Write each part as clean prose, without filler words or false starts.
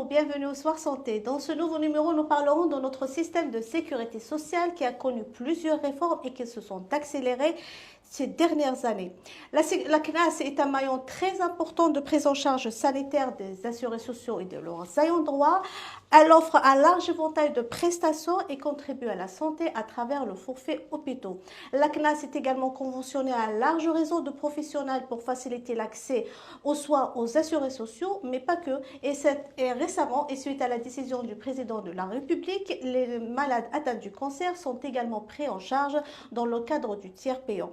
bienvenue au Soir Santé. Dans ce nouveau numéro, nous parlerons de notre système de sécurité sociale qui a connu plusieurs réformes et qui se sont accélérées ces dernières années. La CNAS est un maillon très important de prise en charge sanitaire des assurés sociaux et de leurs ayants droit. Elle offre un large éventail de prestations et contribue à la santé à travers le forfait hôpitaux. La CNAS est également conventionnée à un large réseau de professionnels pour faciliter l'accès aux soins aux assurés sociaux, mais pas que. Et récemment, et suite à la décision du président de la République, les malades atteints du cancer sont également pris en charge dans le cadre du tiers payant.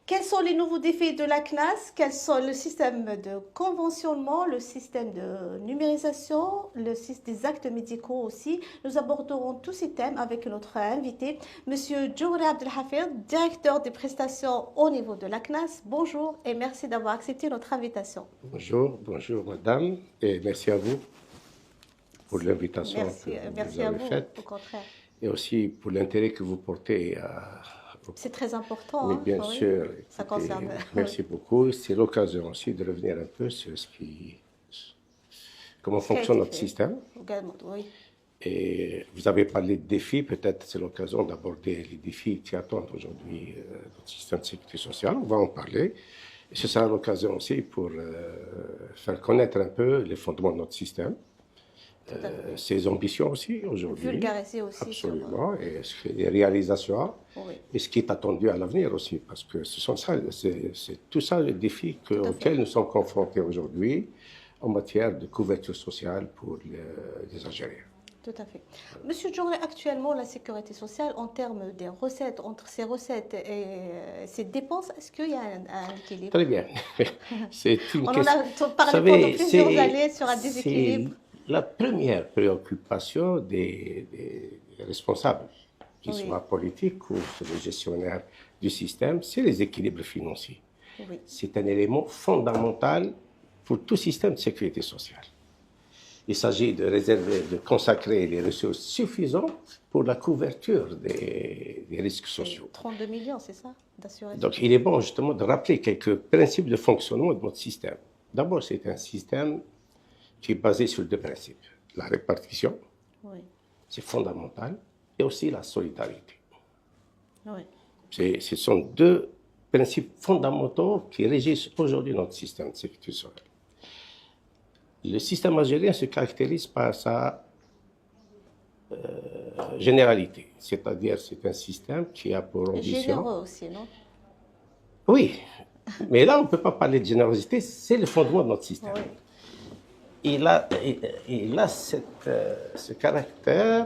Quels sont les nouveaux défis de la CNAS? Quels sont le système de conventionnement, le système de numérisation, le système des actes médicaux aussi? Nous aborderons tous ces thèmes avec notre invité, M. Djouri Abdelhafid, directeur des prestations au niveau de la CNAS. Bonjour et merci d'avoir accepté notre invitation. Bonjour madame, et merci à vous pour l'invitation que merci vous à avez vous, faite. au contraire. Et aussi pour l'intérêt que vous portez à... C'est très important. Mais hein, bien oui, sûr. ça concerne. Merci beaucoup. C'est l'occasion aussi de revenir un peu sur comment fonctionne notre système. Oui. Et vous avez parlé de défis, peut-être c'est l'occasion d'aborder les défis qui attendent aujourd'hui notre système de sécurité sociale. On va en parler. Et ce sera l'occasion aussi pour faire connaître un peu les fondements de notre système. Ses ambitions aussi aujourd'hui. Vulgariser aussi. Absolument. Et les réalisations. Oui. Et ce qui est attendu à l'avenir aussi. Parce que c'est tout ça les défis auxquels nous sommes confrontés aujourd'hui en matière de couverture sociale pour les Algériens. Tout à fait. Monsieur Djouri, actuellement, la sécurité sociale, en termes des recettes, entre ses recettes et ses dépenses, est-ce qu'il y a un équilibre? Très bien. C'est une On question. en a parlé pendant plusieurs années sur un déséquilibre. La première préoccupation des responsables, qu'ils soient politiques ou les gestionnaires du système, c'est les équilibres financiers. Oui. C'est un élément fondamental pour tout système de sécurité sociale. Il s'agit de réserver, de consacrer les ressources suffisantes pour la couverture des risques sociaux. 32 millions, c'est ça, d'assurer. Donc, il est bon justement de rappeler quelques principes de fonctionnement de notre système. D'abord, c'est un système qui est basé sur deux principes. La répartition, c'est fondamental, et aussi la solidarité. Oui. Ce sont deux principes fondamentaux qui régissent aujourd'hui notre système de sécurité sociale. Le système algérien se caractérise par sa généralité, c'est-à-dire c'est un système qui a pour ambition... Généreux aussi, non? Oui, mais là on ne peut pas parler de générosité, c'est le fondement de notre système. Oui. Il a ce caractère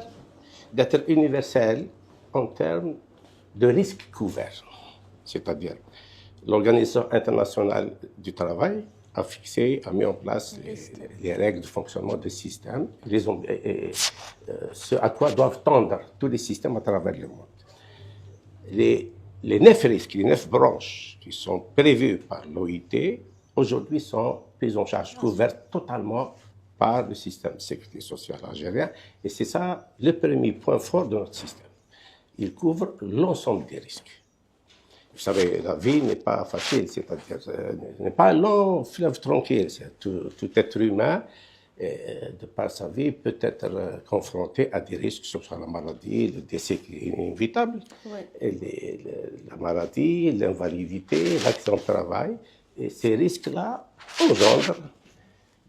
d'être universel en termes de risques couverts. C'est-à-dire, l'Organisation internationale du travail a mis en place les règles de fonctionnement du système, ce à quoi doivent tendre tous les systèmes à travers le monde. Les 9 risques, les 9 branches qui sont prévues par l'OIT, aujourd'hui sont prises en charge, couvertes totalement par le système de sécurité sociale algérien. Et c'est ça le premier point fort de notre système. Il couvre l'ensemble des risques. Vous savez, la vie n'est pas facile, c'est-à-dire n'est pas un long fleuve tranquille. Tout être humain, de par sa vie, peut être confronté à des risques, que ce soit la maladie, le décès qui est inévitable, la maladie, l'invalidité, l'accident de travail. Et ces risques-là engendrent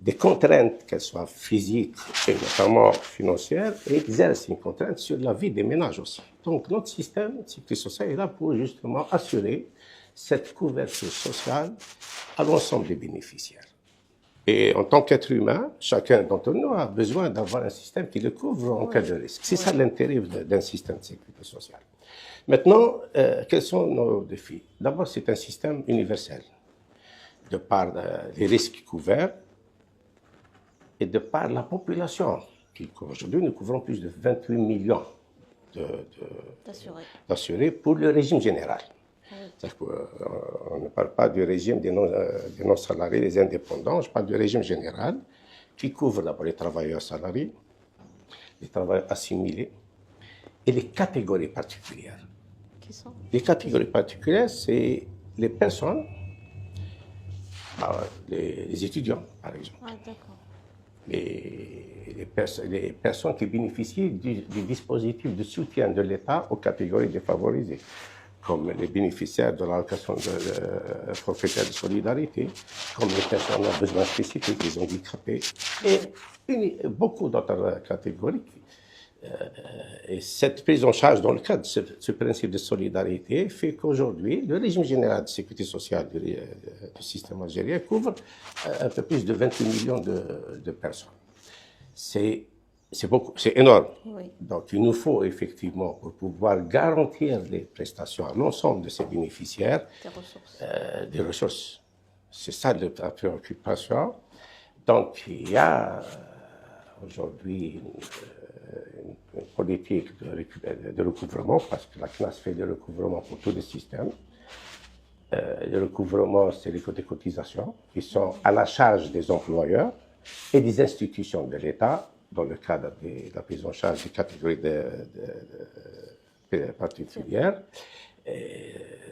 des contraintes, qu'elles soient physiques et notamment financières, et exercent une contrainte sur la vie des ménages aussi. Donc notre système de sécurité sociale est là pour justement assurer cette couverture sociale à l'ensemble des bénéficiaires. Et en tant qu'être humain, chacun d'entre nous a besoin d'avoir un système qui le couvre en cas de risque. C'est ça l'intérêt d'un système de sécurité sociale. Maintenant, quels sont nos défis? D'abord, c'est un système universel. De par les risques couverts et de par la population. Aujourd'hui, nous couvrons plus de 28 millions d'assurés pour le régime général. On ne parle pas du régime des non-salariés, des indépendants, je parle du régime général qui couvre d'abord les travailleurs salariés, les travailleurs assimilés et les catégories particulières. Qui sont? Les catégories particulières, c'est les personnes, les étudiants par exemple. Ah, d'accord. les personnes qui bénéficient du dispositif de soutien de l'État aux catégories défavorisées, comme les bénéficiaires de l'allocation forfaitaire de solidarité, comme les personnes à besoins spécifiques, les handicapés, et beaucoup d'autres catégories. Et cette prise en charge dans le cadre de ce principe de solidarité fait qu'aujourd'hui, le régime général de sécurité sociale du système algérien couvre un peu plus de 28 millions de personnes. C'est beaucoup, c'est énorme. Oui. Donc il nous faut effectivement, pour pouvoir garantir les prestations à l'ensemble de ces bénéficiaires, des ressources. C'est ça la préoccupation. Donc il y a aujourd'hui une politique de recouvrement, parce que la CNAS fait des recouvrements pour tous les systèmes. Le recouvrement, c'est les cotisations qui sont à la charge des employeurs et des institutions de l'État dans le cadre de la prise en charge des catégories particulières.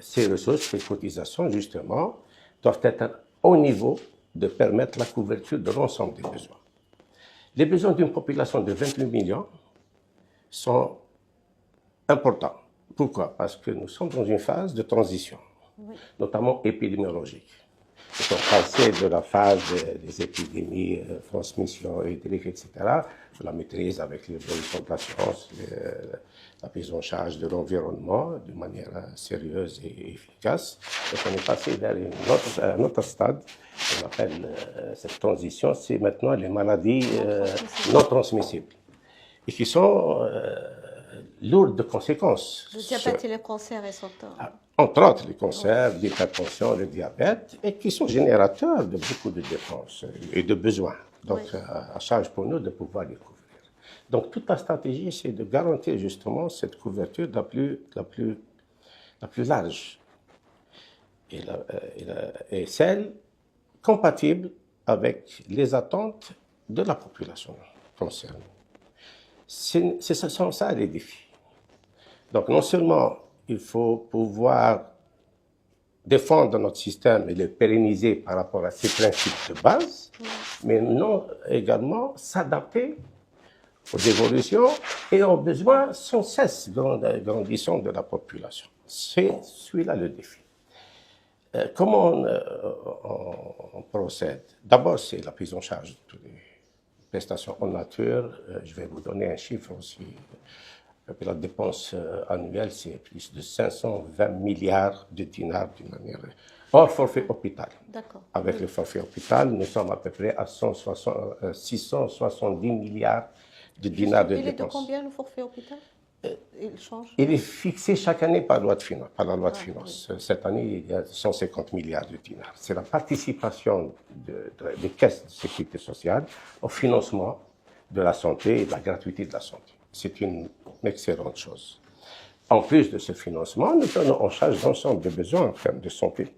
Ces ressources, ces cotisations, justement, doivent être au niveau de permettre la couverture de l'ensemble des besoins. Les besoins d'une population de 28 millions sont importants. Pourquoi? Parce que nous sommes dans une phase de transition, notamment épidémiologique. Nous sommes passés de la phase des épidémies, transmission hydrique, etc., de la maîtrise avec l'évolution de la science, la prise en charge de l'environnement de manière sérieuse et efficace. Donc on est passé vers un autre stade. On appelle cette transition, c'est maintenant les maladies non transmissibles et qui sont lourdes de conséquences. Le diabète et le cancer sont entre autres les cancers, l'hypertension, le diabète, et qui sont générateurs de beaucoup de dépenses et de besoins. Donc, à charge pour nous de pouvoir les couvrir. Donc, toute la stratégie, c'est de garantir justement cette couverture la plus large et celle compatible avec les attentes de la population concernée. Ce sont ça les défis. Donc, non seulement il faut pouvoir défendre notre système et le pérenniser par rapport à ces principes de base, mais non également s'adapter aux évolutions et aux besoins sans cesse grandissants de la population. C'est celui-là le défi. Comment on procède? D'abord, c'est la prise en charge de toutes les prestations en nature. Je vais vous donner un chiffre aussi. La dépense annuelle, c'est plus de 520 milliards de dinars d'une manière. Hors forfait hôpital. Avec le forfait hôpital, nous sommes à peu près à 670 milliards de dinars de dépenses. Il est de combien le forfait hôpital? Il change? Il est fixé chaque année par la loi de finances. Cette année, il y a 150 milliards de dinars. C'est la participation des caisses de sécurité sociale au financement de la santé et de la gratuité de la santé. C'est une excellente chose. En plus de ce financement, nous prenons en charge l'ensemble des besoins en termes de santé.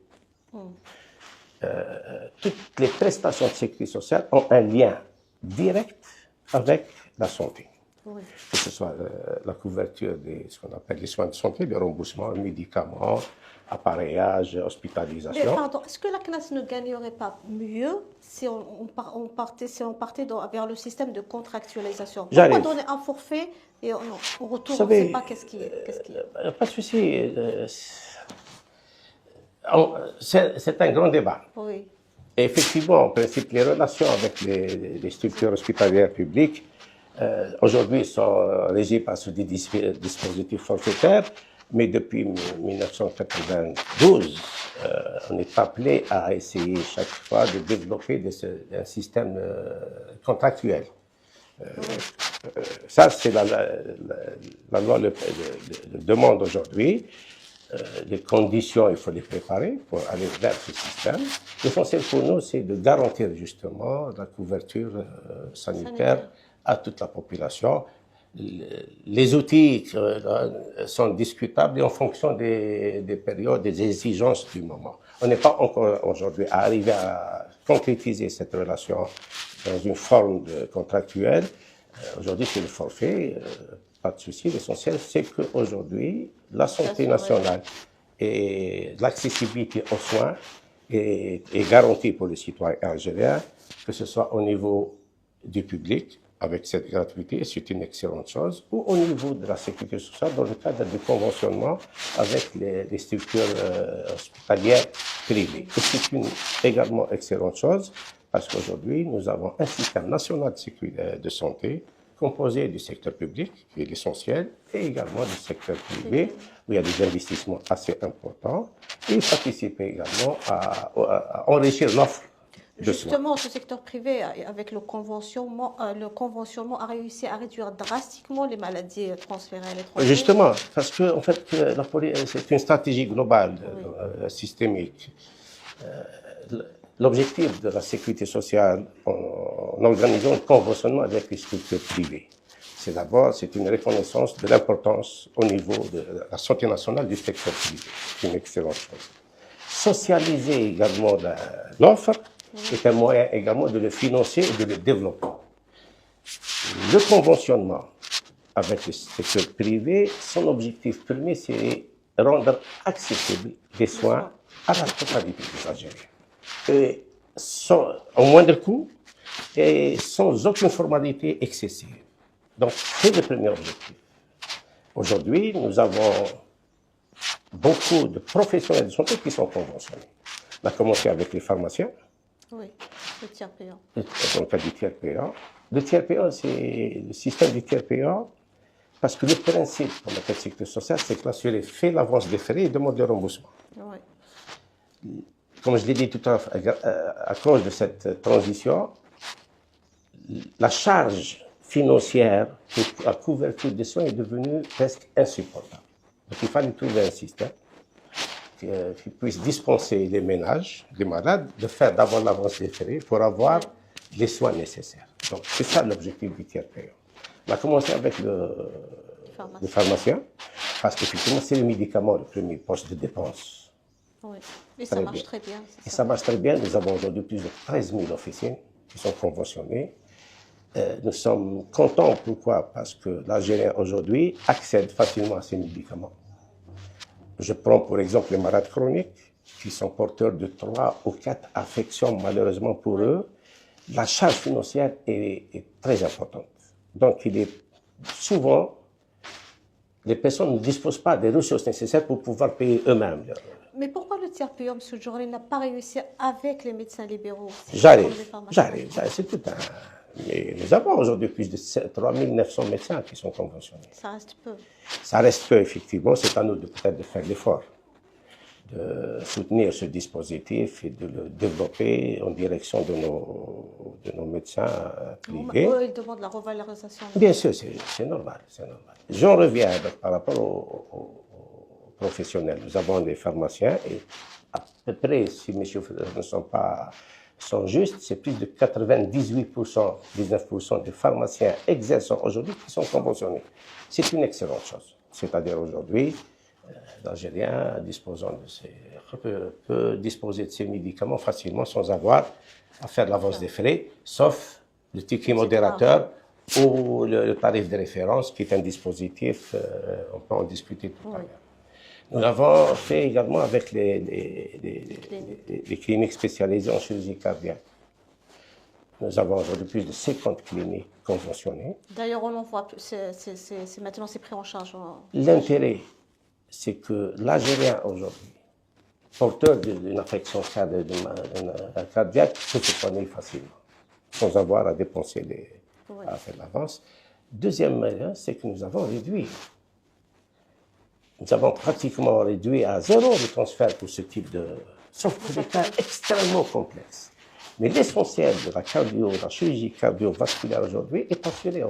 Toutes les prestations de sécurité sociale ont un lien direct avec la santé. Que ce soit la couverture de ce qu'on appelle les soins de santé, les remboursements, médicaments, appareillage, hospitalisation. Mais pardon, est-ce que la CNAS ne gagnerait pas mieux si on partait vers le système de contractualisation? Pourquoi donner un forfait et en retour, on ne sait pas qu'est-ce qui est? Pas de souci. C'est un grand débat. Oui. Et effectivement, en principe, les relations avec les structures hospitalières publiques aujourd'hui sont régies par ce dispositif forfaitaire, mais depuis 1992, on est appelé à essayer chaque fois de développer un système contractuel. Ça, c'est la loi le demande aujourd'hui. Les conditions, il faut les préparer pour aller vers ce système. L'essentiel pour nous, c'est de garantir justement la couverture sanitaire à toute la population. Les outils sont discutables et en fonction des périodes, des exigences du moment. On n'est pas encore aujourd'hui arrivé à concrétiser cette relation dans une forme contractuelle. Aujourd'hui, c'est le forfait, pas de souci. L'essentiel, c'est qu'aujourd'hui, la santé nationale et l'accessibilité aux soins est garantie pour les citoyens algériens, que ce soit au niveau du public avec cette gratuité, c'est une excellente chose, ou au niveau de la sécurité sociale, dans le cadre du conventionnement avec les structures hospitalières privées. Et c'est une également excellente chose, parce qu'aujourd'hui, nous avons un système national de santé composé du secteur public, qui est l'essentiel, et également du secteur privé, où il y a des investissements assez importants, et participer également à enrichir l'offre. Justement, ce secteur privé, avec le conventionnement a réussi à réduire drastiquement les maladies transférées à l'étranger. Justement, parce que en fait, c'est une stratégie globale, systémique. L'objectif de la sécurité sociale en organisant le conventionnement avec les structures privées, c'est une reconnaissance de l'importance au niveau de la santé nationale du secteur privé. C'est une excellente chose. Socialiser également l'offre est un moyen également de le financer et de le développer. Le conventionnement avec le secteur privé, son objectif premier, c'est rendre accessible les soins à la totalité des Algériens. Et au moindre coût et sans aucune formalité excessive. Donc, c'est le premier objectif. Aujourd'hui, nous avons beaucoup de professionnels de santé qui sont conventionnés. On a commencé avec les pharmaciens. Oui, le tiers payant. Dans le cas du tiers payant. Le tiers payant, c'est le système du tiers payant, parce que le principe pour la sécurité sociale, c'est que l'assuré fait l'avance des frais et demande le remboursement. Oui. Comme je l'ai dit tout à l'heure, à cause de cette transition, la charge financière pour la couverture des soins est devenue presque insupportable. Donc il fallait trouver un système qui puisse dispenser les ménages, les malades, de faire d'abord l'avance des frais pour avoir les soins nécessaires. Donc c'est ça l'objectif du tiers payant. On a commencé avec le pharmacien, parce qu'effectivement c'est le médicament, le premier poste de dépense. Oui, et ça marche très bien. Et ça marche très bien. Nous avons aujourd'hui plus de 13 000 officines qui sont conventionnés. Nous sommes contents. Pourquoi? Parce que l'Algérien aujourd'hui accède facilement à ces médicaments. Je prends pour exemple les malades chroniques qui sont porteurs de 3 ou 4 affections malheureusement pour eux. La charge financière est très importante. Donc il est souvent, les personnes ne disposent pas des ressources nécessaires pour pouvoir payer eux-mêmes. Mais pourquoi le tiers payant, M. Djourali, n'a pas réussi avec les médecins libéraux? J'arrive, c'est tout un... Mais nous avons aujourd'hui plus de 3 900 médecins qui sont conventionnés. Ça reste peu. Ça reste peu, effectivement. C'est à nous peut-être de faire l'effort, de soutenir ce dispositif et de le développer en direction de nos médecins privés. Eux, ils demandent la revalorisation. Bien sûr, c'est normal, c'est normal. J'en reviens par rapport aux professionnels. Nous avons des pharmaciens et à peu près, si mes chiffres ne sont justes, c'est plus de 98%, 19% des pharmaciens exerçants aujourd'hui qui sont conventionnés. C'est une excellente chose. C'est-à-dire aujourd'hui, l'Algérien peut disposer de ces médicaments facilement sans avoir à faire l'avance des frais, sauf le ticket modérateur ou le tarif de référence, qui est un dispositif, on peut en discuter tout à l'heure. Nous l'avons fait également avec les cliniques spécialisées en chirurgie cardiaque. Nous avons aujourd'hui plus de 50 cliniques conventionnées. D'ailleurs, on en voit, maintenant c'est pris en charge. L'intérêt, c'est que l'Algérien aujourd'hui, porteur d'une affection cardiaque, peut se soigner facilement, sans avoir à dépenser à faire l'avance. Deuxième moyen, c'est que nous avons réduit. Nous avons pratiquement réduit à zéro le transfert pour ce type de... Sauf pour des cas extrêmement complexes. Mais l'essentiel de la chirurgie cardiovasculaire aujourd'hui est assuré en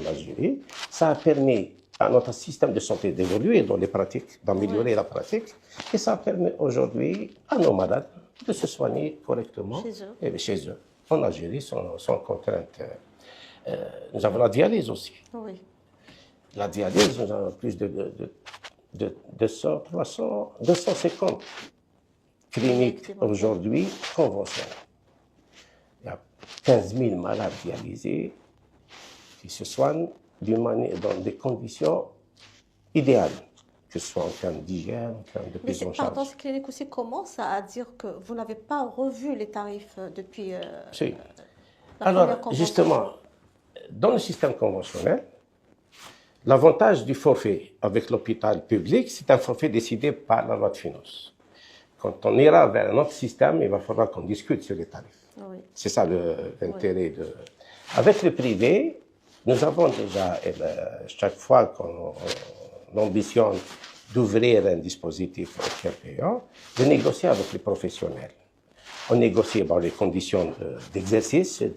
Algérie. Ça a permis à notre système de santé d'évoluer dans les pratiques, d'améliorer la pratique. Et ça permet aujourd'hui à nos malades de se soigner correctement chez eux. En Algérie, sans contrainte. Nous avons la dialyse aussi. Oui. La dialyse, nous avons plus de 250 cliniques aujourd'hui conventionnées. Il y a 15 000 malades dialysés qui se soignent dans des conditions idéales, que ce soit en termes d'hygiène, en termes de prise en charge. Mais ces cliniques aussi commencent à dire que vous n'avez pas revu les tarifs depuis... Si. Alors, justement, dans le système conventionnel, l'avantage du forfait avec l'hôpital public, c'est un forfait décidé par la loi de finances. Quand on ira vers un autre système, il va falloir qu'on discute sur les tarifs. Oui. C'est ça l'intérêt de... Avec le privé, nous avons déjà, chaque fois qu'on ambitionne d'ouvrir un dispositif payant, de négocier avec les professionnels. On négocie les conditions d'exercice et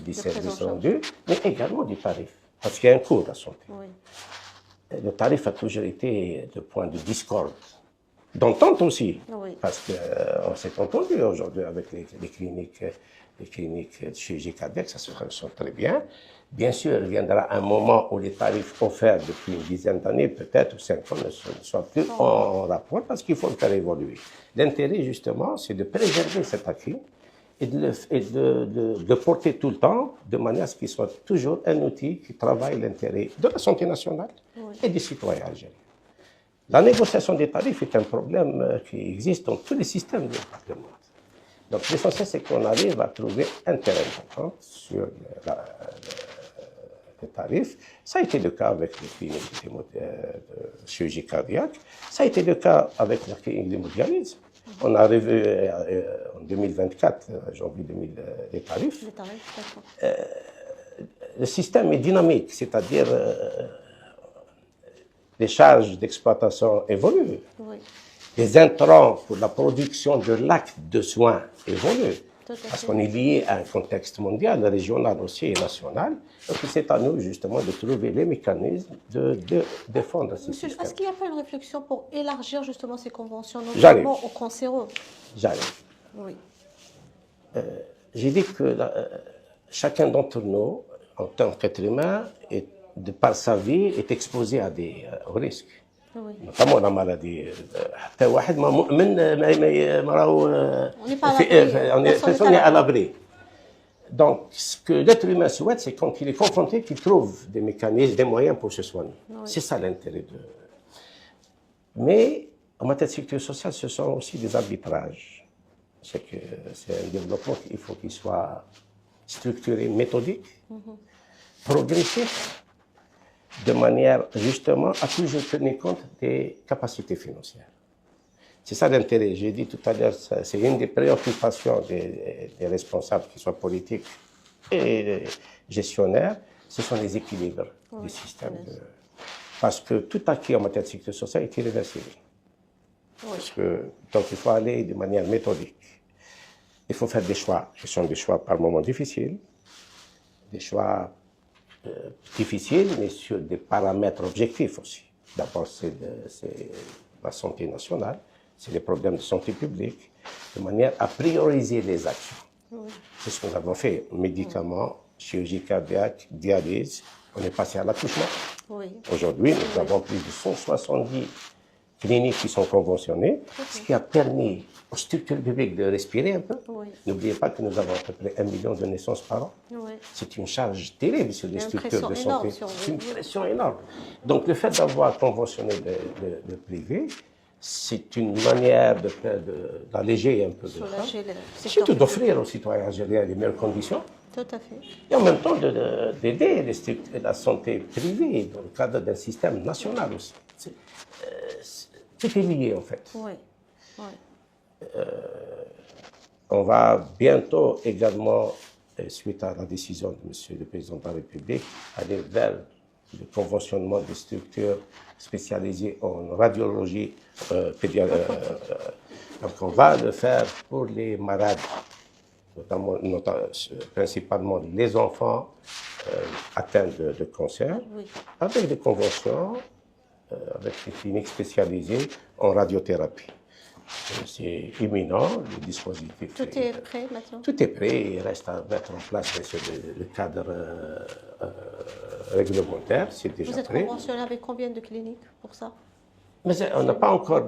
du service rendu, mais également du tarif, parce qu'il y a un coût de la santé. Oui. Le tarif a toujours été le point de discorde, d'entente aussi, oui. Parce qu'on s'est entendu aujourd'hui avec les cliniques de chirurgie cardiaque, ça se fait très bien. Bien sûr, il viendra un moment où les tarifs offerts depuis une dizaine d'années, peut-être, ou 5 ans, ne soient plus en rapport, parce qu'il faut le faire évoluer. L'intérêt, justement, c'est de préserver cet acquis et de le porter tout le temps, de manière à ce qu'il soit toujours un outil qui travaille l'intérêt de la santé nationale et des citoyens algériens. La négociation des tarifs est un problème qui existe dans tous les systèmes de département. Donc, l'essentiel, c'est qu'on arrive à trouver un terrain d'entente sur les tarifs. Ça a été le cas avec les cliniques de chirurgie cardiaque. Ça a été le cas avec la clinique d'hémodialyse. On a revu en 2024, janvier 2000, les tarifs. Les tarifs, d'accord. Le système est dynamique, c'est-à-dire les charges d'exploitation évoluent. Oui. Les intrants pour la production de l'acte de soins évoluent. Parce qu'on est lié à un contexte mondial, régional aussi et national. Donc c'est à nous justement de trouver les mécanismes de défendre ce système. Est-ce qu'il n'y a pas une réflexion pour élargir justement ces conventions, notamment aux cancéreux? J'arrive. Oui. J'ai dit que chacun d'entre nous, en tant qu'être humain, de par sa vie, est exposé à des risques. Oui. Notamment la maladie. On est à l'abri. Donc, ce que l'être humain souhaite, c'est quand il est confronté, qu'il trouve des mécanismes, des moyens pour se soigner. Oui. C'est ça l'intérêt de... Mais, en matière de sécurité sociale, ce sont aussi des arbitrages. C'est un développement qu'il faut qu'il soit structuré, méthodique, progressif, de manière justement à toujours tenir compte des capacités financières. C'est ça l'intérêt. J'ai dit tout à l'heure, c'est une des préoccupations des responsables, qu'ils soient politiques et gestionnaires, ce sont les équilibres du système. Parce que tout acquis en matière de sécurité sociale est irréversible. Donc il faut aller de manière méthodique. Il faut faire des choix, qui sont des choix par moments difficiles, des choix difficile, mais sur des paramètres objectifs aussi. D'abord, c'est la santé nationale, c'est les problèmes de santé publique, de manière à prioriser les actions. Oui. C'est ce que nous avons fait. Médicaments, chirurgie cardiaque, dialyse, on est passé à l'accouchement. Oui. Aujourd'hui, nous avons plus de 170 cliniques qui sont conventionnées, ce qui a permis aux structures publiques de respirer un peu. Oui. N'oubliez pas que nous avons à peu près 1 million de naissances par an. Oui. C'est une charge terrible sur les structures de santé. C'est une pression énorme. Donc le fait d'avoir conventionné le privé, c'est une manière d'alléger un peu de ça. Surtout d'offrir aux citoyens algériens les meilleures conditions. Tout à fait. Et en même temps d'aider la santé privée dans le cadre d'un système national aussi. Tout est lié en fait. Oui. Oui. On va bientôt également, suite à la décision de M. le Président de la République, aller vers le conventionnement des structures spécialisées en radiologie pédiatrique. Donc on va le faire pour les malades, notamment principalement les enfants atteints de cancer, oui. Avec des conventions, avec des cliniques spécialisées en radiothérapie. C'est imminent, le dispositif. Tout est prêt maintenant? Tout est prêt, il reste à mettre en place le cadre réglementaire, c'est déjà prêt. Vous êtes conventionné avec combien de cliniques pour ça? Mais on n'a pas encore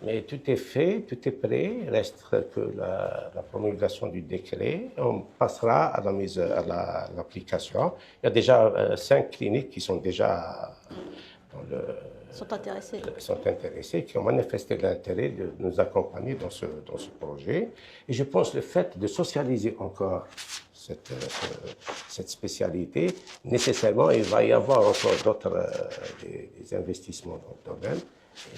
mais tout est fait, tout est prêt, il reste que la promulgation du décret. On passera à la mise à l'application. Il y a déjà 5 cliniques qui sont déjà dans sont intéressés, qui ont manifesté l'intérêt de nous accompagner dans ce projet. Et je pense que le fait de socialiser encore cette spécialité, nécessairement, il va y avoir encore d'autres des investissements dans le domaine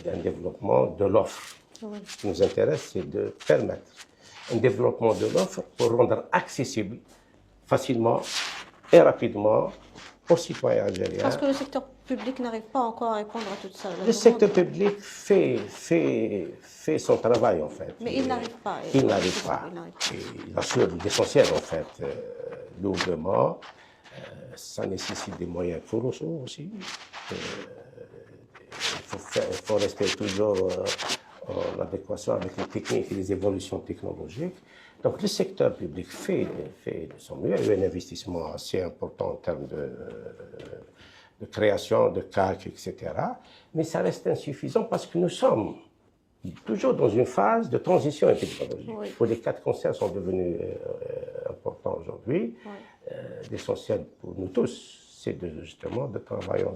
et un développement de l'offre. Oui. Ce qui nous intéresse, c'est de permettre un développement de l'offre pour rendre accessible facilement et rapidement aux citoyens algériens. Parce que le secteur public n'arrive pas encore à répondre à tout ça. Le secteur public fait son travail, en fait. Mais il n'arrive pas. Il n'arrive pas. Il assure l'essentiel, en fait, lourdement. Ça nécessite des moyens colossaux aussi. Il faut rester toujours en adéquation avec les techniques et les évolutions technologiques. Donc le secteur public fait de son mieux. Il y a eu un investissement assez important en termes de création de CAC, etc. Mais ça reste insuffisant parce que nous sommes toujours dans une phase de transition technologique. Oui. Où les 4 concerts sont devenus importants aujourd'hui. Oui. L'essentiel pour nous tous, c'est justement de travailler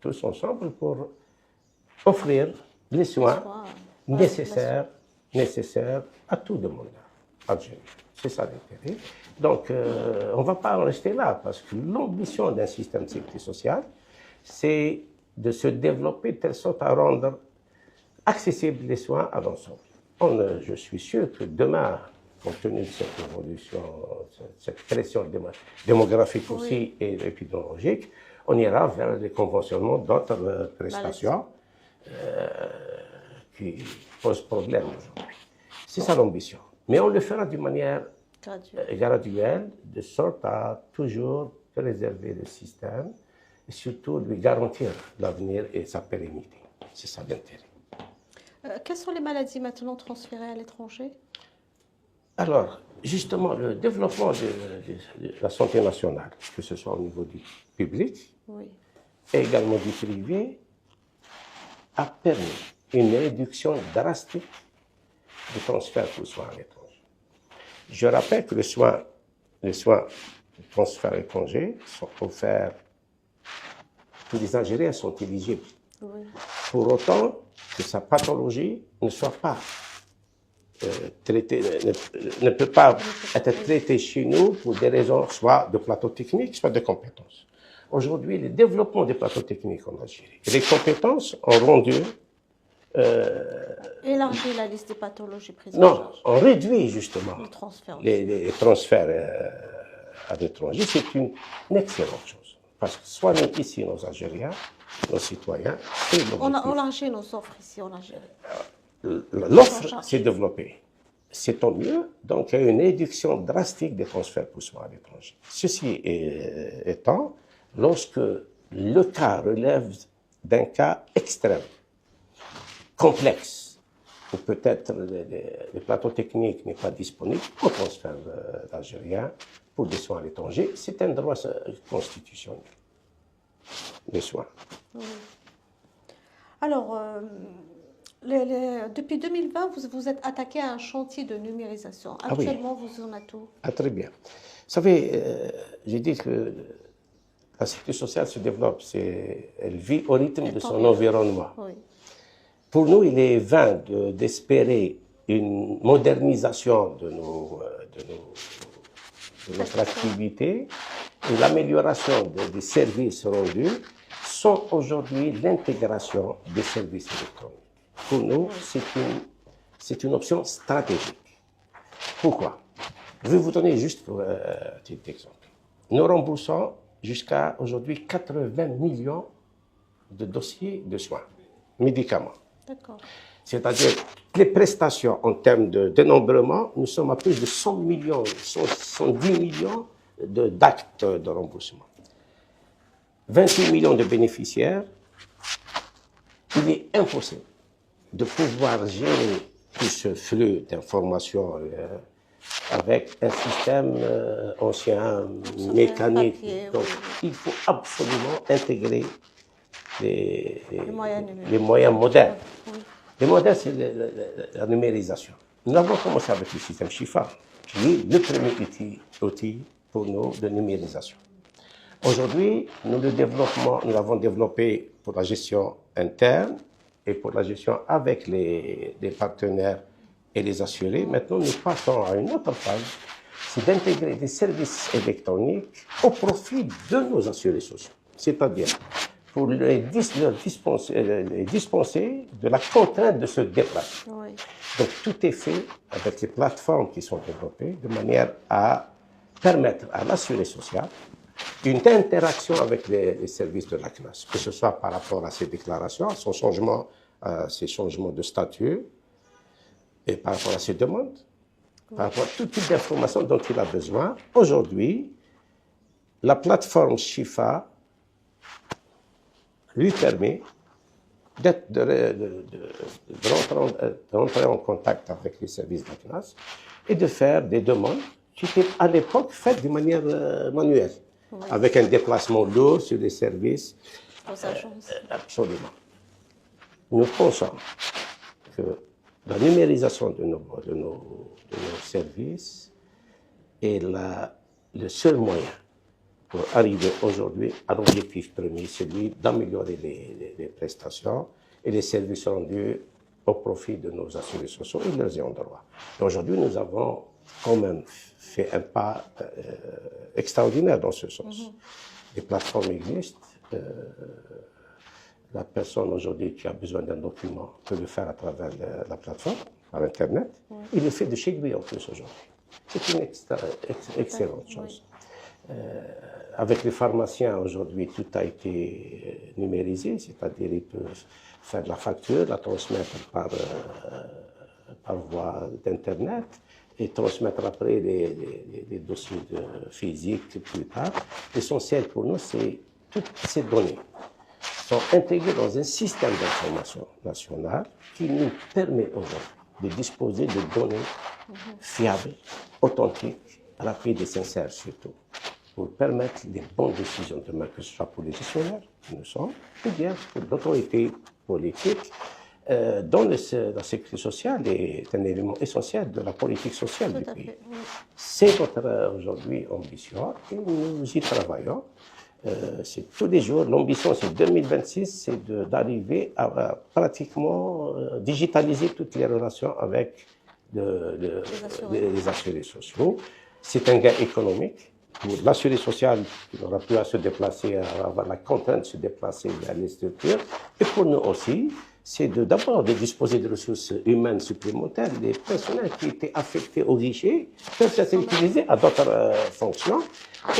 tous ensemble pour offrir les soins nécessaires à tout le monde algérien. C'est ça l'intérêt. Donc, on ne va pas en rester là, parce que l'ambition d'un système de sécurité sociale, c'est de se développer de telle sorte à rendre accessibles les soins à l'ensemble. Je suis sûr que demain, compte tenu de cette évolution, cette pression démographique aussi et épidémiologique, on ira vers le conventionnement d'autres prestations qui posent problème aujourd'hui. C'est ça l'ambition. Mais on le fera d'une manière graduelle, de sorte à toujours préserver le système et surtout lui garantir l'avenir et sa pérennité. C'est ça l'intérêt. Quelles sont les maladies maintenant transférées à l'étranger? Alors, justement, le développement de la santé nationale, que ce soit au niveau du public et également du privé, a permis une réduction drastique du transfert de soins à l'étranger. Je rappelle que les soins de transfert à l'étranger sont offerts, tous les Algériens sont éligibles. Oui. Pour autant que sa pathologie ne soit pas traitée, ne peut pas être traitée chez nous pour des raisons soit de plateau technique, soit de compétences. Aujourd'hui, le développement des plateaux techniques en Algérie et les compétences ont rendu élargir la liste des pathologies prises en charge. Non, on réduit justement les transferts à l'étranger. C'est une excellente chose. Parce que soit nous ici, nos Algériens, nos citoyens... On a élargi nos offres ici en Algérie. L'offre s'est développée. C'est tant mieux. Donc, il y a une réduction drastique des transferts pour soins à l'étranger. Ceci étant, lorsque le cas relève d'un cas extrême, complexe, où peut-être le plateau technique n'est pas disponible, on transfère l'Algérien pour des soins à l'étranger. C'est un droit constitutionnel, les soins. Oui. Alors, depuis 2020, vous êtes attaqué à un chantier de numérisation. Actuellement, vous en êtes où? Très bien. Vous savez, j'ai dit que la sécurité sociale se développe, elle vit au rythme de son environnement. Oui. Pour nous, il est vain d'espérer une modernisation de notre activité et l'amélioration des services rendus sans aujourd'hui l'intégration des services électroniques. Pour nous, c'est une option stratégique. Pourquoi? Je vais vous donner juste un petit exemple. Nous remboursons jusqu'à aujourd'hui 80 millions de dossiers de soins, médicaments. C'est-à-dire que les prestations en termes de dénombrement, nous sommes à plus de 100 millions, 110 millions d'actes de remboursement. 28 millions de bénéficiaires. Il est impossible de pouvoir gérer tout ce flux d'informations avec un système ancien, mécanique. Donc, il faut absolument intégrer les moyens modernes. Oui. Les modernes, c'est la numérisation. Nous avons commencé avec le système Chifa, qui est le premier outil pour nous de numérisation. Aujourd'hui, nous l'avons développé pour la gestion interne et pour la gestion avec les partenaires et les assurés. Maintenant, nous passons à une autre phase, c'est d'intégrer des services électroniques au profit de nos assurés sociaux. C'est-à-dire pour les dispenser de la contrainte de se déplacer. Oui. Donc tout est fait avec les plateformes qui sont développées de manière à permettre à l'assuré social une interaction avec les services de la CNAS, que ce soit par rapport à ses déclarations, à ses changements de statut, et par rapport à ses demandes, par rapport à tout type d'informations dont il a besoin. Aujourd'hui, la plateforme Shifa lui permet de rentrer en contact avec les services de la CNAS et de faire des demandes qui étaient à l'époque faites de manière manuelle, avec un déplacement lourd sur les services. Absolument. Nous pensons que la numérisation de nos services est le seul moyen pour arriver aujourd'hui à l'objectif premier, celui d'améliorer les prestations et les services rendus au profit de nos assurés sociaux et de leurs ayants droit. Aujourd'hui, nous avons quand même fait un pas extraordinaire dans ce sens. Les plateformes existent. La personne aujourd'hui qui a besoin d'un document peut le faire à travers la plateforme, par Internet. Il le fait de chez lui en plus aujourd'hui. C'est une excellente chose. Avec les pharmaciens, aujourd'hui, tout a été numérisé, c'est-à-dire ils peuvent faire la facture, la transmettre par voie d'Internet et transmettre après les dossiers physiques plus tard. L'essentiel pour nous, c'est toutes ces données sont intégrées dans un système d'information national qui nous permet aujourd'hui de disposer de données fiables, authentiques, rapides et sincères surtout, pour permettre les bonnes décisions demain, que ce soit pour les gestionnaires, qui nous sommes, ou bien pour l'autorité politique, dont la sécurité sociale est un élément essentiel de la politique sociale du pays. C'est notre aujourd'hui ambition et nous y travaillons. C'est tous les jours, l'ambition c'est 2026, c'est d'arriver à pratiquement digitaliser toutes les relations avec les assurés sociaux. C'est un gain économique. Pour l'assuré social, qui n'aura plus à se déplacer, à avoir la contrainte de se déplacer vers les structures. Et pour nous aussi, c'est d'abord de disposer de ressources humaines supplémentaires. Les personnels qui étaient affectés au guichet peuvent être utilisés à d'autres fonctions.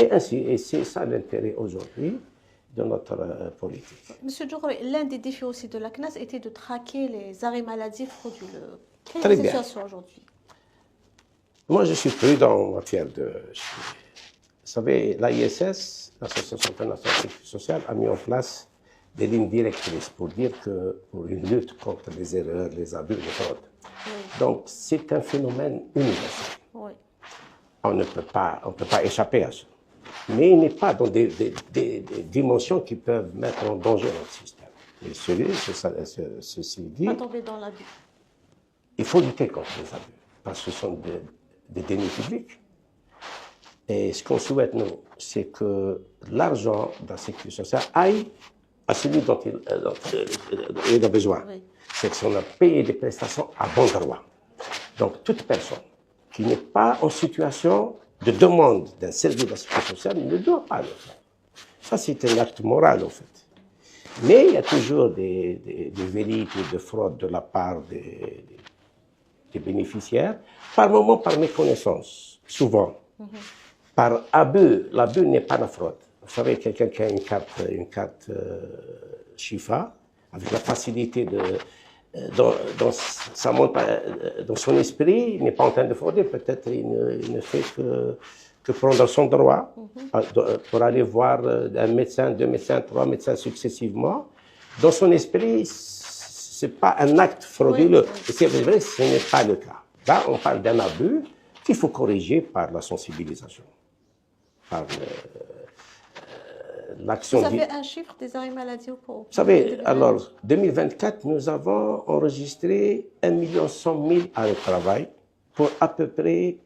Et ainsi, et c'est ça l'intérêt aujourd'hui de notre politique. Monsieur Djougri, l'un des défis aussi de la CNAS était de traquer les arrêts maladie frauduleux. Quelle est la situation aujourd'hui? Moi, je suis prudent en matière de... Vous savez, l'AISS, l'Association internationale de sécurité sociale, a mis en place des lignes directrices pour dire que pour une lutte contre les erreurs, les abus, les fraudes. Donc, c'est un phénomène universel. On ne peut pas échapper à ça. Mais il n'est pas dans des dimensions qui peuvent mettre en danger notre système. Et ceci dit, pas tomber dans l'abus. Il faut lutter contre les abus, parce que ce sont des deniers publics. Et ce qu'on souhaite, nous, c'est que l'argent de la sécurité sociale aille à celui dont il a besoin. C'est qu'on a payé des prestations à bon droit. Donc, toute personne qui n'est pas en situation de demande d'un service de la sécurité sociale ne doit pas le faire. Ça, c'est un acte moral, en fait. Mais il y a toujours des vérités de fraude de la part des bénéficiaires, par moment par méconnaissance, souvent. Par abus, l'abus n'est pas la fraude. Vous savez, quelqu'un qui a une carte Shifa, avec la facilité dans son esprit, il n'est pas en train de frauder, peut-être il ne fait que prendre son droit pour aller voir un médecin, 2 médecins, 3 médecins successivement. Dans son esprit, ce n'est pas un acte frauduleux. Et c'est vrai, ce n'est pas le cas. Là, on parle d'un abus qu'il faut corriger par la sensibilisation. Par l'action. Vous avez un chiffre des arrêts maladie au cours? Vous savez, alors, 2024, nous avons enregistré 1 100 000 arrêts de travail pour à peu près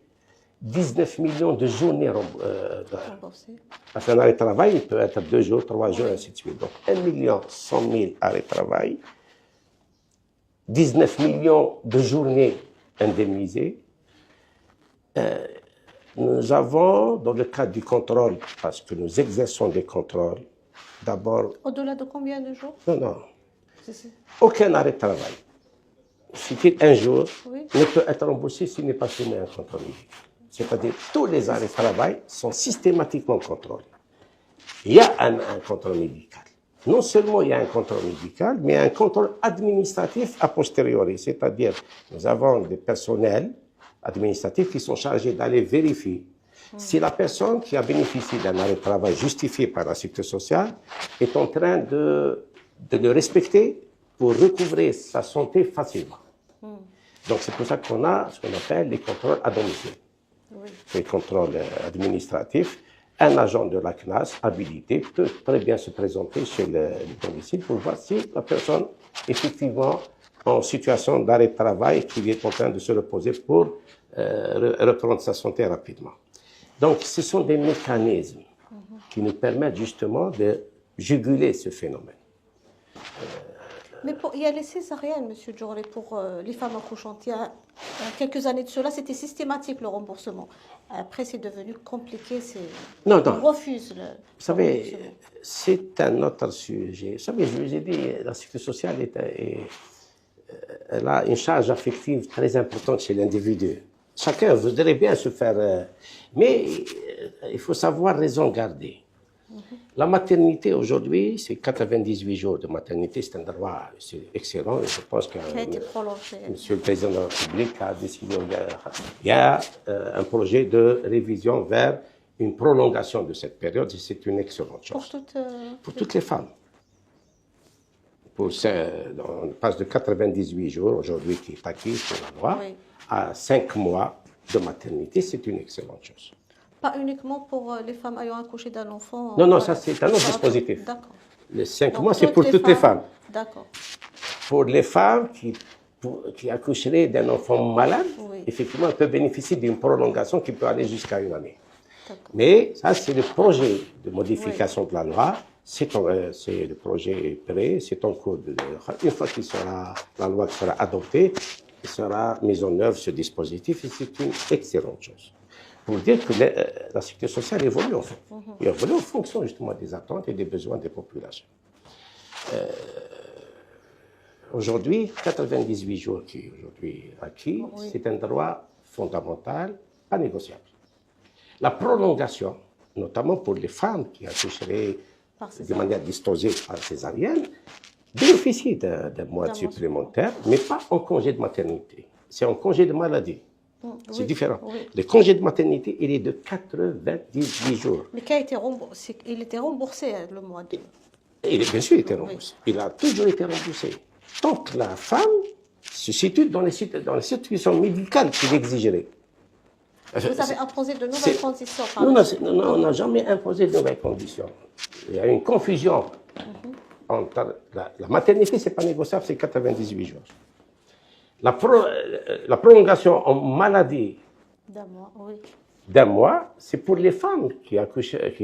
19 millions de journées Remboursé. parce qu'un arrêt de travail, il peut être 2 jours, 3 jours, ainsi de suite. Donc 1 100 000 arrêts de travail, 19 millions de journées indemnisées. Nous avons, dans le cadre du contrôle, parce que nous exerçons des contrôles, d'abord... Au-delà de combien de jours? Non. Aucun arrêt de travail, fut-il un jour, oui, ne peut être remboursé s'il n'est pas soumis à un contrôle médical. C'est-à-dire tous les arrêts de travail sont systématiquement contrôlés. Il y a un contrôle médical. Non seulement il y a un contrôle médical, mais un contrôle administratif a posteriori. C'est-à-dire, nous avons des personnels administratifs qui sont chargés d'aller vérifier si la personne qui a bénéficié d'un arrêt de travail justifié par la sécurité sociale est en train de le respecter pour recouvrer sa santé facilement. Donc c'est pour ça qu'on a ce qu'on appelle les contrôles à domicile. Oui. Les contrôles administratifs. Un agent de la CNAS habilité peut très bien se présenter chez le domicile pour voir si la personne est effectivement en situation d'arrêt de travail et qu'il est en train de se reposer pour reprendre sa santé rapidement. Donc ce sont des mécanismes qui nous permettent justement de juguler ce phénomène. Mais il y a les césariennes, M. Djouré, pour les femmes accouchantes. Il y a quelques années de cela, c'était systématique le remboursement. Après, c'est devenu compliqué. Non. On refuse le Vous savez, c'est un autre sujet. Vous savez, je vous ai dit, la sécurité sociale elle a une charge affective très importante chez l'individu. Chacun voudrait bien se faire... mais il faut savoir raison garder. La maternité aujourd'hui, c'est 98 jours de maternité, c'est un droit excellent. Et je pense que Monsieur le Président de la République a décidé, il y a un projet de révision vers une prolongation de cette période et c'est une excellente chose. Pour toutes les femmes. On passe de 98 jours aujourd'hui qui est acquis sur la loi à 5 mois de maternité, c'est une excellente chose. Pas uniquement pour les femmes ayant accouché d'un enfant. Non, ça c'est un autre dispositif. D'accord. Les 5 mois, c'est pour toutes les femmes. D'accord. Pour les femmes qui accoucheraient d'un enfant malade, effectivement, elles peuvent bénéficier d'une prolongation qui peut aller jusqu'à 1 année. Mais ça, c'est le projet de modification de la loi. C'est le projet prêt, c'est en cours. Une fois que la loi sera adoptée, il sera mis en œuvre ce dispositif et c'est une excellente chose. Pour dire que la sécurité sociale évolue en fait. Elle évolue en fonction justement des attentes et des besoins des populations. Aujourd'hui, 98 jours qui est aujourd'hui acquis, c'est un droit fondamental, pas négociable. La prolongation, notamment pour les femmes qui accoucheraient de manière disposée par césarienne, bénéficient d'un mois supplémentaire, mais pas en congé de maternité. C'est en congé de maladie. C'est différent. Le congé de maternité, il est de 98 jours. Mais il était remboursé le mois de... Bien sûr, il était remboursé. Il a toujours été remboursé. Tant que la femme se situe dans les situations médicales qu'il exigerait. Vous avez imposé de nouvelles conditions. Non, on n'a jamais imposé de nouvelles conditions. Il y a une confusion entre la maternité, ce n'est pas négociable, c'est 98 jours. La prolongation en maladie d'un mois, c'est pour les femmes qui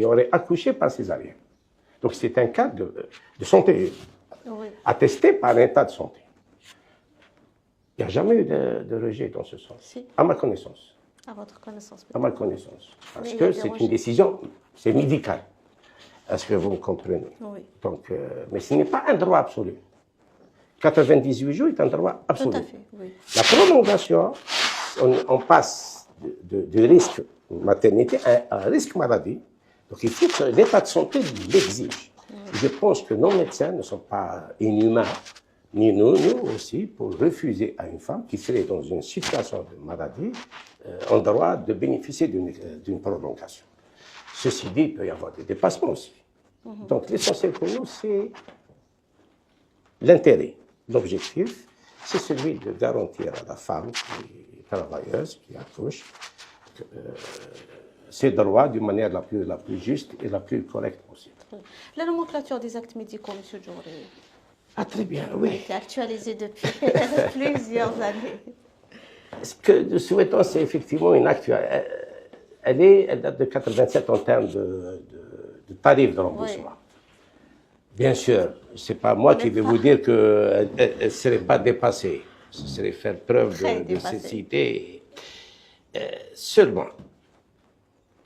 auraient accouché par césarienne. Donc c'est un cas de santé, attesté par un état de santé. Il n'y a jamais eu de rejet dans ce sens, à ma connaissance. À votre connaissance. À ma connaissance. Parce que c'est une décision, c'est médical. Est-ce que vous me comprenez? Oui. Donc, mais ce n'est pas un droit absolu. 98 jours est un droit absolu. Tout à fait, oui. La prolongation, on passe de risque maternité à un risque maladie. Donc il faut que l'état de santé l'exige. Je pense que nos médecins ne sont pas inhumains, ni nous aussi, pour refuser à une femme qui serait dans une situation de maladie en droit de bénéficier d'une prolongation. Ceci dit, il peut y avoir des dépassements aussi. Donc l'essentiel pour nous, c'est l'intérêt. L'objectif, c'est celui de garantir à la femme qui est travailleuse, qui accouche, ses droits d'une manière la plus juste et la plus correcte possible. La nomenclature des actes médicaux, M. Djouré. Ah, très bien, oui. A été actualisée depuis plusieurs années. Ce que nous souhaitons, c'est effectivement une elle date de 87 en termes de tarifs de remboursement. Oui. Bien sûr, ce n'est pas moi qui vais vous dire qu'elle ne serait pas dépassée. Ce serait faire preuve de cécité. Seulement,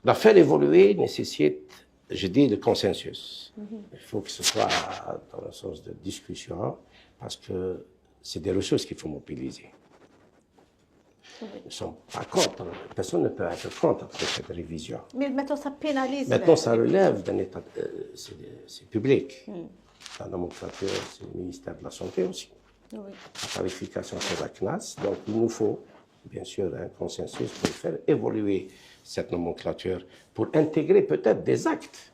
la faire évoluer nécessite, je dis, le consensus. Il faut que ce soit dans le sens de discussion, parce que c'est des ressources qu'il faut mobiliser. Nous ne sommes pas contre. Personne ne peut être contre cette révision. Mais maintenant, ça pénalise. Maintenant, ça relève d'un État. C'est public. La nomenclature, c'est le ministère de la Santé aussi. Oui. La tarification, c'est la CNAS. Donc, il nous faut, bien sûr, un consensus pour faire évoluer cette nomenclature, pour intégrer peut-être des actes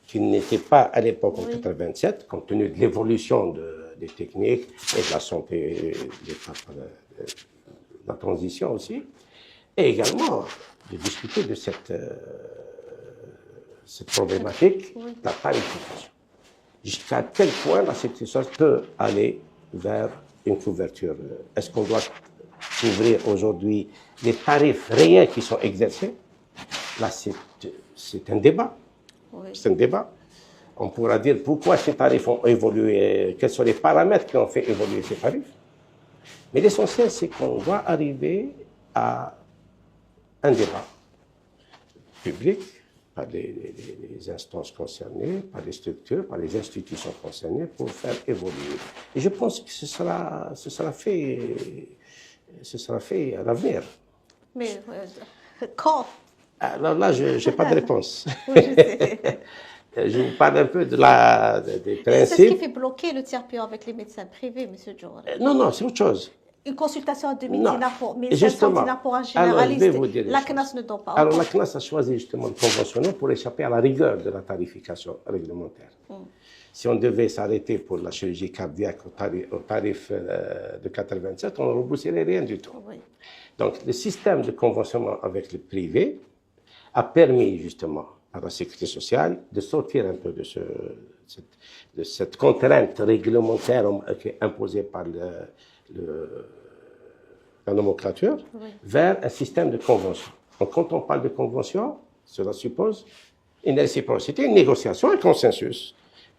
qui n'étaient pas à l'époque en 87, compte tenu de l'évolution des techniques et de la santé, de la transition aussi, et également de discuter de cette problématique, la tarification. Jusqu'à quel point la sécurité sociale peut aller vers une couverture. Est-ce qu'on doit couvrir aujourd'hui les tarifs réels qui sont exercés? Là, c'est un débat. Oui. C'est un débat. On pourra dire pourquoi ces tarifs ont évolué, quels sont les paramètres qui ont fait évoluer ces tarifs. Mais l'essentiel, c'est qu'on doit arriver à un débat public, par les instances concernées, par les structures, par les institutions concernées, pour faire évoluer. Et je pense que ce sera fait à l'avenir. Mais quand? Alors là, je n'ai pas de réponse. Oui, je sais. Je vous parle un peu des principes. C'est ce qui fait bloquer le tiers payant avec les médecins privés, M. Djour. Non, c'est autre chose. Une consultation de médecin pour médecin sanitaire pour un généraliste, la CNAS ne donne pas. Alors la CNAS a choisi justement de conventionner pour échapper à la rigueur de la tarification réglementaire. Si on devait s'arrêter pour la chirurgie cardiaque au tarif de 87, on ne rembourserait rien du tout. Oui. Donc le système de conventionnement avec le privé a permis justement à la sécurité sociale de sortir un peu de cette contrainte réglementaire qui est imposée par la nomenclature, vers un système de convention. Donc, quand on parle de convention, cela suppose une réciprocité, une négociation, un consensus.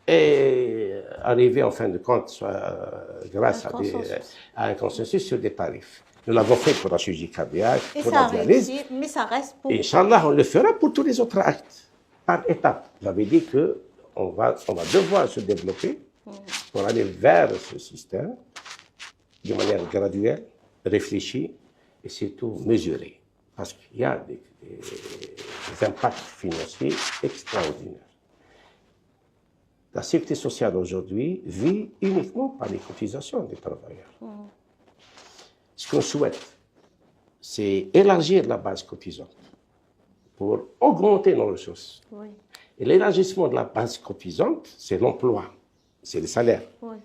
Et arriver en fin de compte grâce à un consensus sur des tarifs. Nous l'avons fait pour la chirurgie cardiaque, pour la dialyse. Mais ça reste pour... Inch'Allah, on le fera pour tous les autres actes, par étapes. J'avais dit qu'on va devoir se développer pour aller vers ce système de manière graduelle, réfléchie et surtout mesurée. Parce qu'il y a des impacts financiers extraordinaires. La sécurité sociale aujourd'hui vit uniquement par les cotisations des travailleurs. Ce qu'on souhaite, c'est élargir la base cotisante pour augmenter nos ressources. Oui. Et l'élargissement de la base cotisante, c'est l'emploi, c'est le salaire. Oui.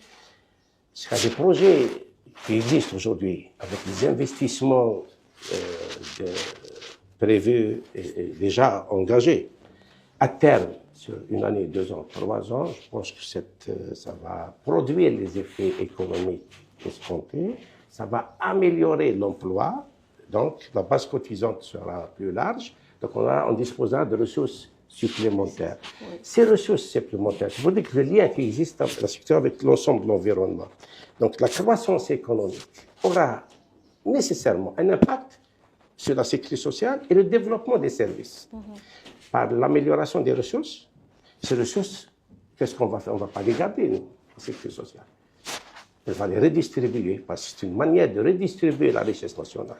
Ce sont des projets qui existent aujourd'hui avec des investissements prévus et déjà engagés. À terme, sur une année, 2 ans, 3 ans, je pense que ça va produire les effets économiques escomptés, ça va améliorer l'emploi, donc la base cotisante sera plus large, donc on disposera de ressources supplémentaires. Oui. Ces ressources supplémentaires, il faut dire que le lien qui existe entre la sécurité avec l'ensemble de l'environnement, donc la croissance économique aura nécessairement un impact sur la sécurité sociale et le développement des services. Par l'amélioration des ressources, ces ressources, qu'est-ce qu'on va faire? On ne va pas les garder, nous, la sécurité sociale. On va les redistribuer, parce que c'est une manière de redistribuer la richesse nationale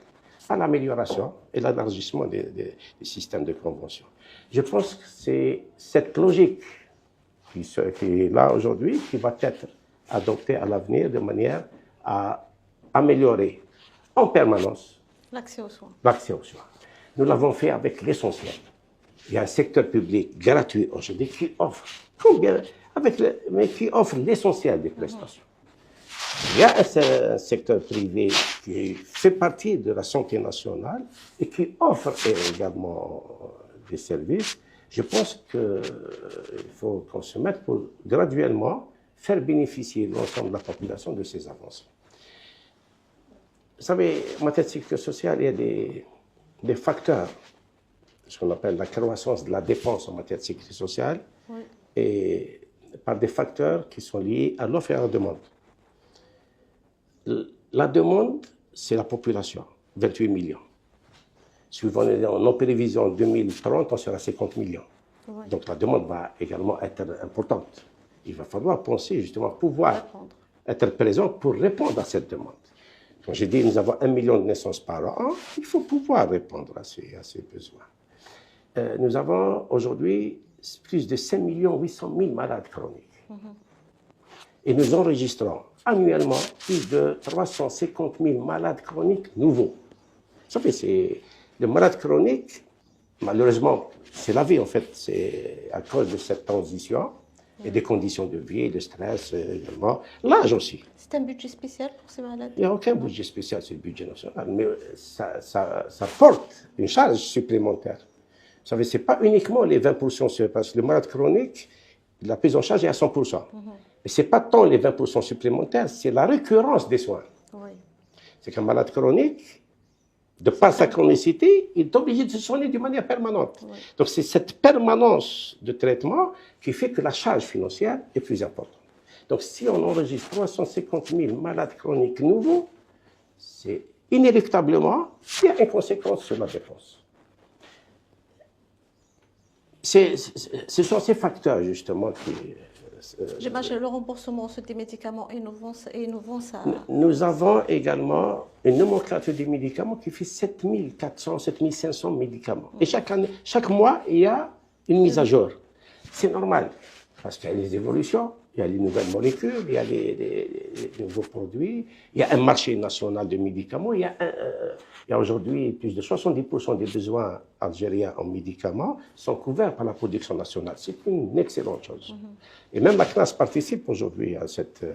par l'amélioration et l'élargissement des systèmes de convention. Je pense que c'est cette logique qui est là aujourd'hui qui va être adoptée à l'avenir de manière à améliorer en permanence l'accès aux soins. Nous l'avons fait avec l'essentiel. Il y a un secteur public gratuit aujourd'hui qui offre mais qui offre l'essentiel des prestations. Il y a un secteur privé qui fait partie de la santé nationale et qui offre également des services. Je pense qu'il faut qu'on se mette pour graduellement faire bénéficier l'ensemble de la population de ces avancées. Vous savez, en matière de sécurité sociale, il y a des facteurs ce qu'on appelle la croissance de la dépense en matière de sécurité sociale, Oui. et par des facteurs qui sont liés à l'offre et à la demande. La demande, c'est la population, 28 millions. Suivant nos prévisions 2030, on sera à 50 millions. Oui. Donc la demande va également être importante. Il va falloir penser justement pouvoir Répondre. être présent pour répondre à cette demande. Quand j'ai dit nous avons 1 million de naissances par an, il faut pouvoir répondre à ces besoins. Nous avons aujourd'hui plus de 5 800 000 malades chroniques. Et nous enregistrons annuellement plus de 350 000 malades chroniques nouveaux. Vous savez, c'est les malades chroniques, malheureusement, c'est la vie en fait, c'est à cause de cette transition et des conditions de vie, de stress également, l'âge aussi. C'est un budget spécial pour ces malades? Il n'y a aucun budget spécial sur le budget national, mais ça porte une charge supplémentaire. Vous savez, ce n'est pas uniquement les 20%, parce que le malade chronique, la prise en charge est à 100%. Mais ce n'est pas tant les 20% supplémentaires, c'est la récurrence des soins. Oui. C'est qu'un malade chronique, de par sa chronicité, il est obligé de se soigner d'une manière permanente. Oui. Donc c'est cette permanence de traitement qui fait que la charge financière est plus importante. Donc si on enregistre 350 000 malades chroniques nouveaux, c'est inéluctablement, il y a une conséquence sur la dépense. Ce sont ces facteurs justement qui... J'imagine le remboursement des médicaments innovants, ça... Nous avons également une nomenclature des médicaments qui fait 7400, 7500 médicaments. Et chaque mois, il y a une mise à jour. C'est normal, parce qu'il y a les évolutions, il y a les nouvelles molécules, il y a les nouveaux produits, il y a un marché national de médicaments, il y a aujourd'hui plus de 70% des besoins algériens en médicaments sont couverts par la production nationale. C'est une excellente chose. Et même la classe participe aujourd'hui à cette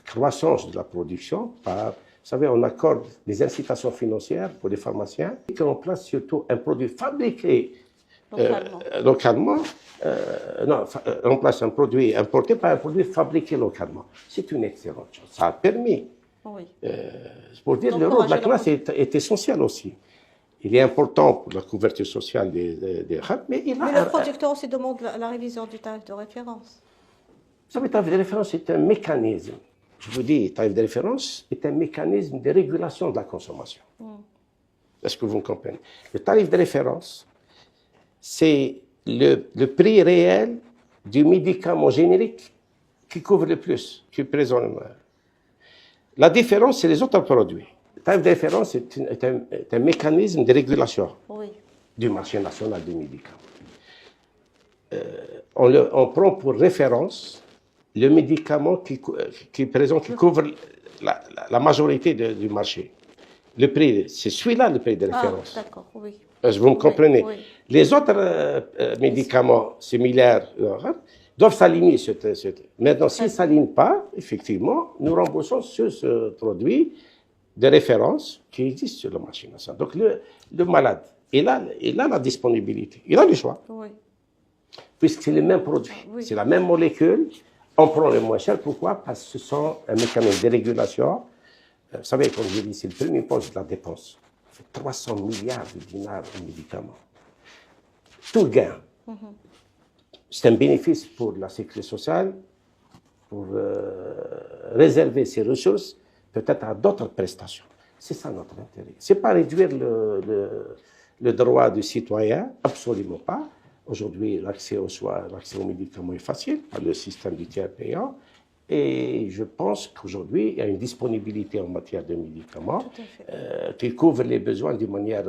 croissance de la production par, vous savez, on accorde des incitations financières pour les pharmaciens qui ont en place surtout un produit fabriqué localement, on place un produit importé par un produit fabriqué localement. C'est une excellente chose. Ça a permis, pour dire, le rôle de la classe est essentiel aussi. Il est important pour la couverture sociale des RAP, mais le producteur aussi demande la révision du tarif de référence. Vous savez, le tarif de référence est un mécanisme. Je vous dis, le tarif de référence est un mécanisme de régulation de la consommation. Est-ce que vous me comprenez? Le tarif de référence, c'est le prix réel du médicament générique qui couvre le plus, qui présente. La différence, c'est les autres produits. Le tarif de référence est un mécanisme de régulation du marché national des médicaments. On prend pour référence le médicament qui couvre la majorité du marché. Le prix, c'est celui-là le prix de référence. Ah, d'accord, oui. Vous me comprenez? Les autres médicaments similaires doivent s'aligner sur Maintenant, s'ils ne s'alignent pas, effectivement, nous remboursons sur ce produit de référence qui existe sur le marché national. Donc, le malade, il a la disponibilité, il a le choix. Puisque c'est le même produit, c'est la même molécule, on prend le moins cher. Pourquoi? Parce que ce sont un mécanisme de régulation. Vous savez, comme je dis, c'est le premier poste de la dépense. Ça fait 300 milliards de dinars en médicaments. Tout gain. C'est un bénéfice pour la sécurité sociale, pour réserver ses ressources peut-être à d'autres prestations. C'est ça notre intérêt. Ce n'est pas réduire le droit du citoyen, absolument pas. Aujourd'hui, l'accès aux médicaments est facile par le système du tiers payant. Et je pense qu'aujourd'hui, il y a une disponibilité en matière de médicaments qui couvre les besoins d'une manière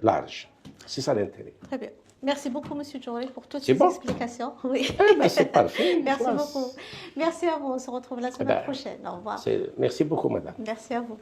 large. C'est ça l'intérêt. Très bien. Merci beaucoup, M. Djourali, pour toutes ces explications. Oui. C'est parfait. Merci beaucoup. Merci à vous. On se retrouve la semaine prochaine. Au revoir. Merci beaucoup, madame. Merci à vous.